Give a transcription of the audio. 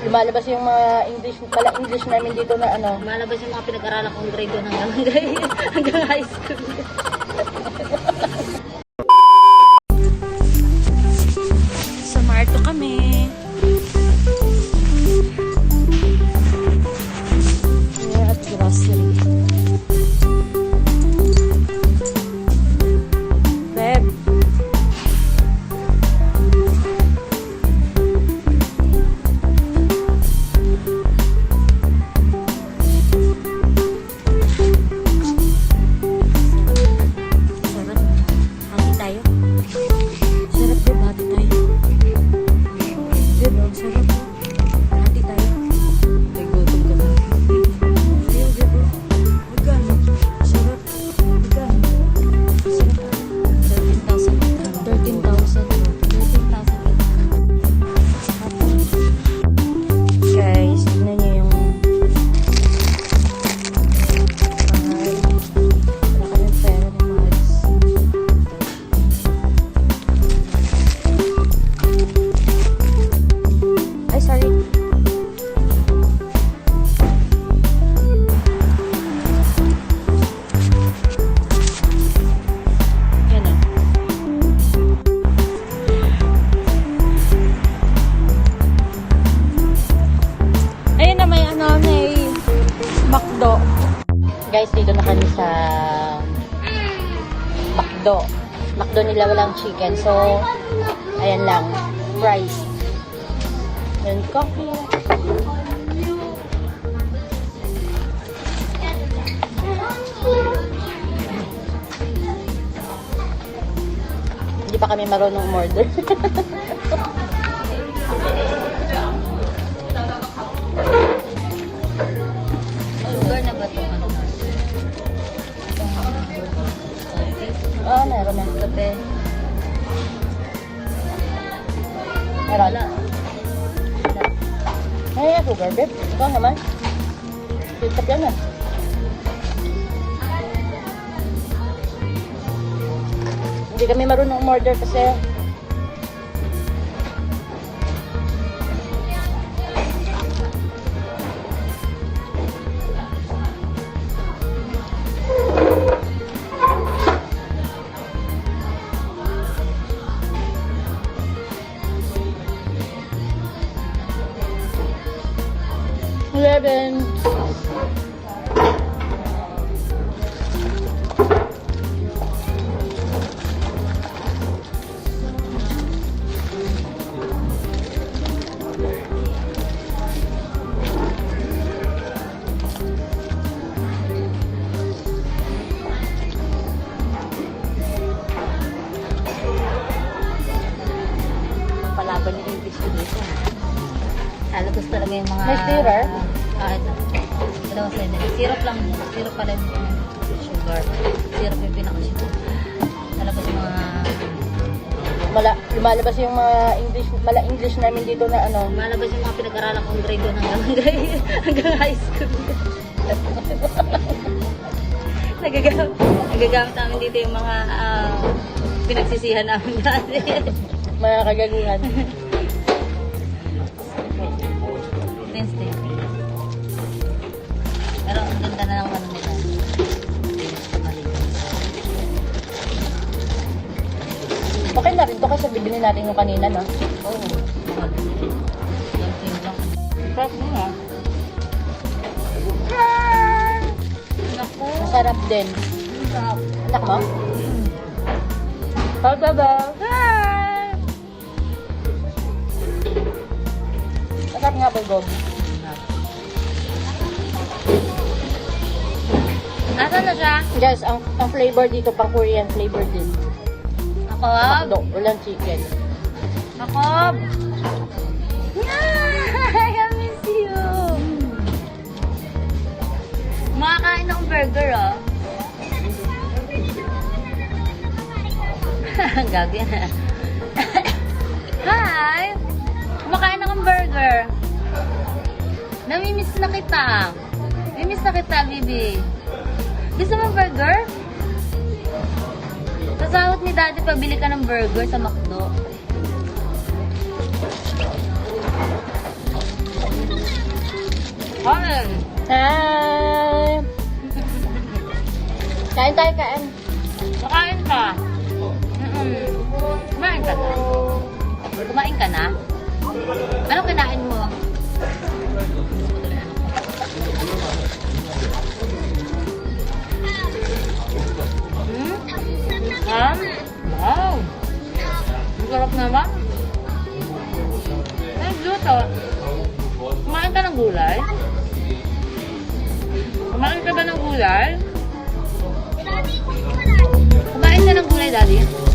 Lumalabas yung mga English namin dito na ano. Lumalabas yung mga pinag-aralan kong grade 1 hanggang high school. Sa Marto kami. We're at grocery. Beb. Guys, dito na kami sa McDo. McDo nila walang chicken. So, ayan lang. Fries. And coffee. Hindi pa kami marunong umorder. Sugar na ba ito? Oo, meron na. Kape. Meron. Ay, sugar, babe. Ikaw naman. Kitap yan na. Hindi kami marunong umorder kasi Palaban yung English ko dito. Halagos talaga yung mga... May stirrer? Ito. Ito ang sender. Syrup lang. Syrup pala yung sugar. Syrup yung pinaka-sugar. Halagos yung mga... lumalabas yung mga English namin dito na ano. Lumalabas yung mga pinag-aralan kong grade 1 hanggang high school. Nagagamit namin dito yung mga pinagsisihan namin dati. Mga kagaguhan. Wednesday. Pero ang ganda na ng ano nila. Okay na rin to kasi bibili natin yung kanina, no? Oo. Yung team lang. Sarap nga. Naku. Masarap din. Sarap. Anak mo? Pagbabaw. Masarap nga bulgob. Nasaan na siya? Guys, ang flavor dito pang Korean flavor din. Jacob. McDo, walang chicken. Jacob. I miss you. Makakain akong burger, oh. Gago yan. Hi! Kumakain akong burger. Namimiss na kita. Namimiss na kita, baby. Gusto mo burger? Sa sahod ni Daddy, pabili ka ng burger sa McDo. Kain! Hi! Kain tayo, kain. Makain ka. Kumain ka na. Kumain ka na? Anong kinain mo? Wow! Ang sarap naman. Ay, luto. Kumain ka ng gulay? Kumain ka ba ng gulay? Kumain ka ng gulay, Daddy?